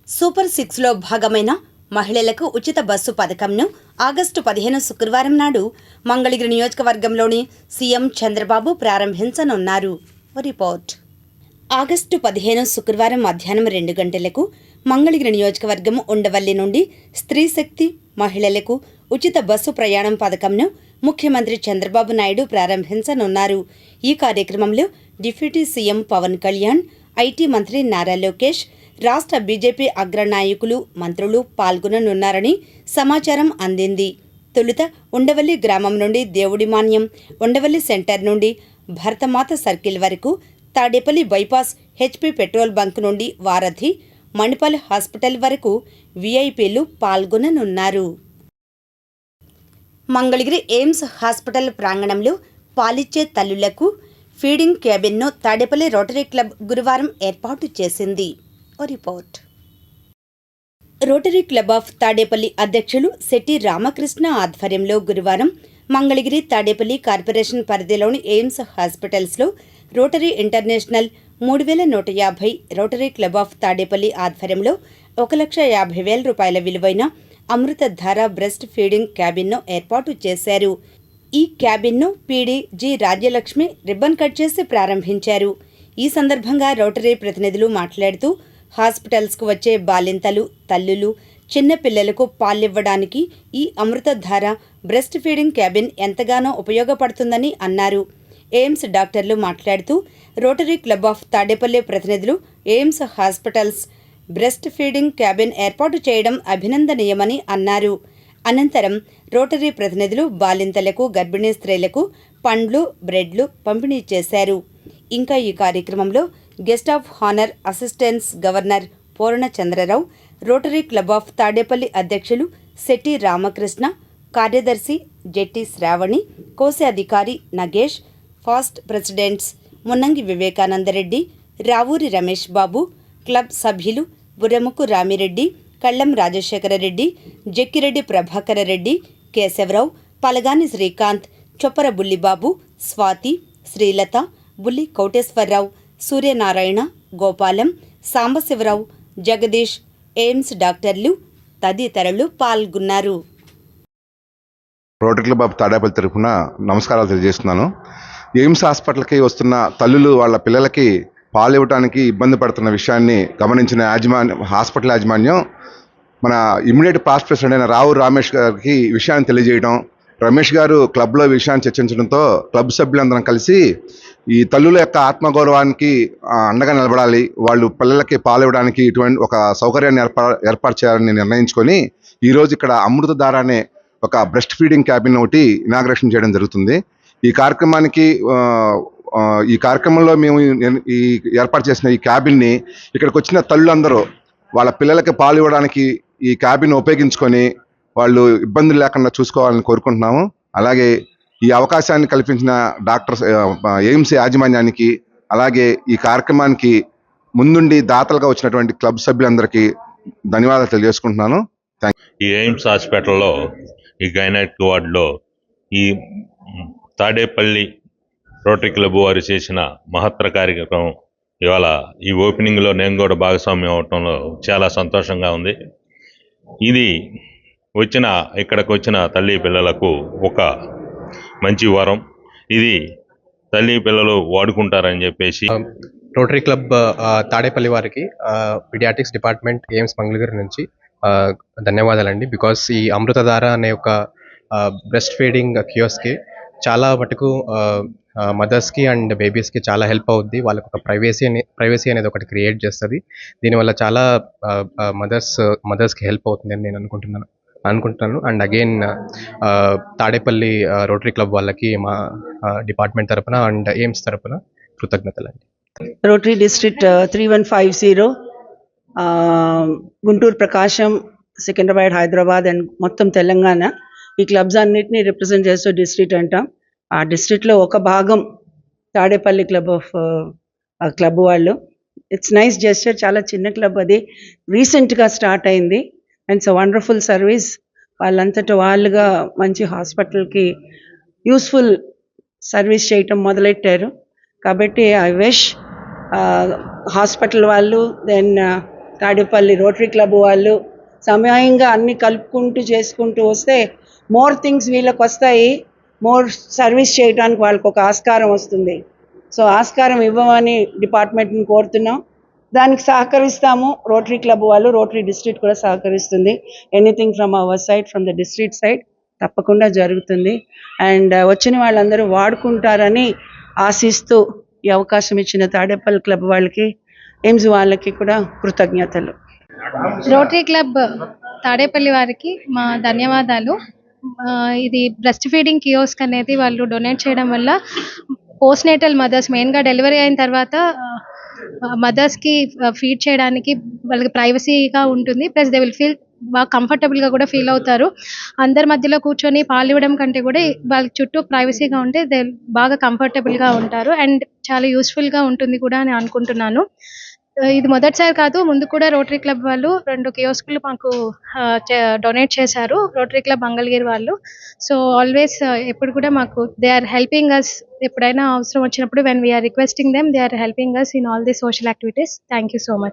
Super 6లో భాగమైన మహిళలకు ఉచిత బస్సు పథకంను ఆగస్టు 15 శుక్రవారం నాడు మంగళగిరి నియోజకవర్గంలోని సీఎం చంద్రబాబు ప్రారంభించనున్నారు. రిపోర్ట్. ఆగస్టు 15 శుక్రవారం మధ్యాహ్నం 2 గంటలకు మంగళగిరి నియోజకవర్గం ఉండవల్లి నుండి స్త్రీ శక్తి మహిళలకు ఉచిత బస్సు ప్రయాణం పథకంను ముఖ్యమంత్రి చంద్రబాబు నాయుడు ప్రారంభించనున్నారు. ఈ కార్యక్రమంలో deputy CM Pawan Kalyan, IT మంత్రి నారా లోకేష్, రాష్ట్ర బీజేపీ అగ్రనాయకులు, మంత్రులు పాల్గొననున్నారని సమాచారం అందింది. తొలుత ఉండవల్లి గ్రామం నుండి దేవుడిమాన్యం, ఉండవల్లి సెంటర్ నుండి భరతమాత సర్కిల్ వరకు, Tadepalli bypass HP petrol bunk నుండి వారధి, మణిపాల్ హాస్పిటల్ వరకు వీఐపీలు పాల్గొననున్నారు. మంగళగిరి ఎయిమ్స్ హాస్పిటల్ ప్రాంగణంలో పాలిచ్చే తల్లులకు ఫీడింగ్ క్యాబిన్ను తాడేపల్లి రోటరీ క్లబ్ గురువారం ఏర్పాటు చేసింది. Report. Rotary club of Tadepalli అధ్యక్షులు శెట్టి రామకృష్ణ ఆధ్వర్యంలో గురువారం మంగళగిరి తాడేపల్లి కార్పొరేషన్ పరిధిలోని ఎయిమ్స్ హాస్పిటల్స్లో rotary international 3150 rotary club of Tadepalli ఆధ్వర్యంలో 1,50,000 రూపాయల విలువైన అమృతధార బ్రెస్ట్ ఫీడింగ్ క్యాబిన్ను ఏర్పాటు చేశారు. ఈ క్యాబిన్ను PD G Rajyalakshmi ribbon cut చేసి ప్రారంభించారు. ఈ సందర్భంగా రోటరీ ప్రతినిధులు మాట్లాడుతూ హాస్పిటల్స్కు వచ్చే బాలింతలు, తల్లులు, చిన్నపిల్లలకు పాలివ్వడానికి ఈ అమృతధార బ్రెస్ట్ ఫీడింగ్ క్యాబిన్ ఎంతగానో ఉపయోగపడుతుందని అన్నారు. ఎయిమ్స్ డాక్టర్లు మాట్లాడుతూ రోటరీ క్లబ్ ఆఫ్ తాడేపల్లి ప్రతినిధులు AIIMS hospitals breast feeding cabin ఏర్పాటు చేయడం అభినందనీయమని అన్నారు. అనంతరం రోటరీ ప్రతినిధులు బాలింతలకు, గర్భిణీ స్త్రీలకు పండ్లు, బ్రెడ్లు పంపిణీ చేశారు. ఇంకా ఈ కార్యక్రమంలో guest of honour assistants governor Purnachandrarao, rotary club of Tadepalli అధ్యక్షులు శెట్టి రామకృష్ణ, కార్యదర్శి జెట్టి శ్రావణి, కోశాధికారి Nagesh, fast presidents Munnangi Vivekananda Reddy, Ravuri Ramesh Babu, club సభ్యులు బుర్రముకు రామిరెడ్డి, కళ్లం రాజశేఖరరెడ్డి, జక్కిరెడ్డి ప్రభాకరరెడ్డి, కేశవరావు, పలగాని శ్రీకాంత్, చొప్పర బుల్లిబాబు, స్వాతి, శ్రీలత, బుల్లి కోటేశ్వరరావు, సూర్యనారాయణ, గోపాలం, సాంబశివరావు, జగదీష్, ఎయిమ్స్ డాక్టర్లు తదితరులు పాల్గొన్నారు. రోటరీ క్లబ్ ఆఫ్ తాడేపల్లి తరఫున నమస్కారాలు తెలియజేస్తున్నాను. ఎయిమ్స్ హాస్పిటల్కి వస్తున్న తల్లులు వాళ్ళ పిల్లలకి పాలు ఇవ్వడానికి ఇబ్బంది పడుతున్న విషయాన్ని గమనించిన హాస్పిటల్ యాజమాన్యం మన ఇమ్మీడియట్ పాస్ట్ ప్రెసిడెంట్ అయిన రావు రమేష్ గారికి ఈ విషయాన్ని తెలియజేయడం, రమేష్ గారు క్లబ్లో విషయాన్ని చర్చించడంతో క్లబ్ సభ్యులందరం కలిసి ఈ తల్లుల యొక్క ఆత్మగౌరవానికి అండగా నిలబడాలి, వాళ్ళు పిల్లలకి పాలు ఇవ్వడానికి ఇటువంటి ఒక సౌకర్యాన్ని ఏర్పాటు చేయాలని నిర్ణయించుకొని ఈరోజు ఇక్కడ అమృతధార అనే ఒక బ్రెస్ట్ ఫీడింగ్ క్యాబిన్ ఒకటి ఇనాగ్రేషన్ చేయడం జరుగుతుంది. ఈ కార్యక్రమంలో మేము ఈ ఏర్పాటు చేసిన ఈ క్యాబిన్ని ఇక్కడికి వచ్చిన తల్లులందరూ వాళ్ళ పిల్లలకి పాలు ఇవ్వడానికి ఈ క్యాబిన్ ఉపయోగించుకొని వాళ్ళు ఇబ్బందులు లేకుండా చూసుకోవాలని కోరుకుంటున్నాము. అలాగే ఈ అవకాశాన్ని కల్పించిన డాక్టర్స్ ఎయిమ్స్ యాజమాన్యానికి, అలాగే ఈ కార్యక్రమానికి ముందుండి దాతలుగా వచ్చినటువంటి క్లబ్ సభ్యులందరికీ ధన్యవాదాలు తెలియజేసుకుంటున్నాను. ఈ ఎయిమ్స్ హాస్పిటల్లో ఈ గైనక్ వార్డులో ఈ తాడేపల్లి రోటరీ క్లబ్ వారు చేసిన మహత్తర కార్యక్రమం ఇవాళ ఈ ఓపెనింగ్లో నేను కూడా భాగస్వామ్యం అవటంలో చాలా సంతోషంగా ఉంది. ఇది ఇక్కడికి వచ్చిన తల్లి పిల్లలకు ఒక మంచి వరం. ఇది తల్లి పిల్లలు వాడుకుంటారని చెప్పేసి రోటరీ క్లబ్ తాడేపల్లి వారికి పీడియాట్రిక్స్ డిపార్ట్మెంట్ ఎయిమ్స్ మంగళగిరి నుంచి ధన్యవాదాలండి. బికాస్ ఈ అమృతధార అనే ఒక బ్రెస్ట్ ఫీడింగ్ కియోస్కి చాలా మటుకు మదర్స్కి అండ్ బేబీస్కి చాలా హెల్ప్ అవుద్ది. వాళ్ళకి ఒక ప్రైవసీ అనేది ఒకటి క్రియేట్ చేస్తుంది. దీనివల్ల చాలా మదర్స్కి హెల్ప్ అవుతుంది అని నేను అనుకుంటున్నాను. And again Tadepalli rotary club వాళ్ళకి మా డిపార్ట్మెంట్ తరపున అండ్ ఎయిమ్స్ తరపున కృతజ్ఞతలు అండి. Rotary district 3150 Guntur, Prakasam, Secunderabad, Hyderabad and మొత్తం తెలంగాణ ఈ క్లబ్స్ అన్నిటినీ రిప్రజెంట్ చేస్తూ డిస్ట్రిక్ట్ అంటాం. ఆ డిస్ట్రిక్ట్లో ఒక భాగం తాడేపల్లి క్లబ్ వాళ్ళు. It's nice gesture. చాలా చిన్న క్లబ్, అది రీసెంట్గా స్టార్ట్ అయింది. And it's wonderful service. వాళ్ళంతటా వాళ్ళుగా మంచి హాస్పిటల్కి యూస్ఫుల్ సర్వీస్ చేయటం మొదలెట్టారు. కాబట్టి ఐ విష్ హాస్పిటల్ వాళ్ళు, దెన్ తాడేపల్లి రోటరీ క్లబ్ వాళ్ళు సమయంగా అన్ని కలుపుకుంటూ చేసుకుంటూ వస్తే మోర్ థింగ్స్ వీళ్ళకి వస్తాయి, మోర్ సర్వీస్ చేయడానికి వాళ్ళకి ఒక ఆస్కారం వస్తుంది. సో ఆస్కారం ఇవ్వమని డిపార్ట్మెంట్ని కోరుతున్నాం. దానికి సహకరిస్తాము. రోటరీ క్లబ్ వాళ్ళు, రోటరీ డిస్ట్రిక్ట్ కూడా సహకరిస్తుంది. Anything from our side, from the district side తప్పకుండా జరుగుతుంది. అండ్ వచ్చిన వాళ్ళందరూ వాడుకుంటారని ఆశిస్తూ ఈ అవకాశం ఇచ్చిన తాడేపల్లి క్లబ్ వాళ్ళకి, ఎయిమ్స్ వాళ్ళకి కూడా కృతజ్ఞతలు. రోటరీ క్లబ్ తాడేపల్లి వారికి మా ధన్యవాదాలు. ఇది బ్రెస్ట్ ఫీడింగ్ కియోస్క్ అనేది వాళ్ళు డొనేట్ చేయడం వల్ల పోస్ట్ నేటల్ మదర్స్, మెయిన్గా డెలివరీ అయిన తర్వాత మదర్స్కి ఫీడ్ చేయడానికి వాళ్ళకి ప్రైవసీగా ఉంటుంది. ప్లస్ దే విల్ ఫీల్ బాగా కంఫర్టబుల్గా కూడా ఫీల్ అవుతారు. అందరి మధ్యలో కూర్చొని పాలు ఇవ్వడం కంటే కూడా వాళ్ళ చుట్టూ ప్రైవసీగా ఉంటే దే బాగా కంఫర్టబుల్గా ఉంటారు. అండ్ చాలా యూస్ఫుల్గా ఉంటుంది కూడా అని అనుకుంటున్నాను. ఇది మొదటిసారి కాదు, ముందు కూడా రోటరీ క్లబ్ వాళ్ళు 2 కియోస్కులు మాకు డొనేట్ చేశారు, రోటరీ క్లబ్ మంగళగిరి వాళ్ళు. సో ఆల్వేస్ ఎప్పుడు కూడా మాకు దే ఆర్ హెల్పింగ్ అస్. ఎప్పుడైనా అవసరం వచ్చినప్పుడు when we are requesting them, they are helping us in all the social activities. Thank you so much.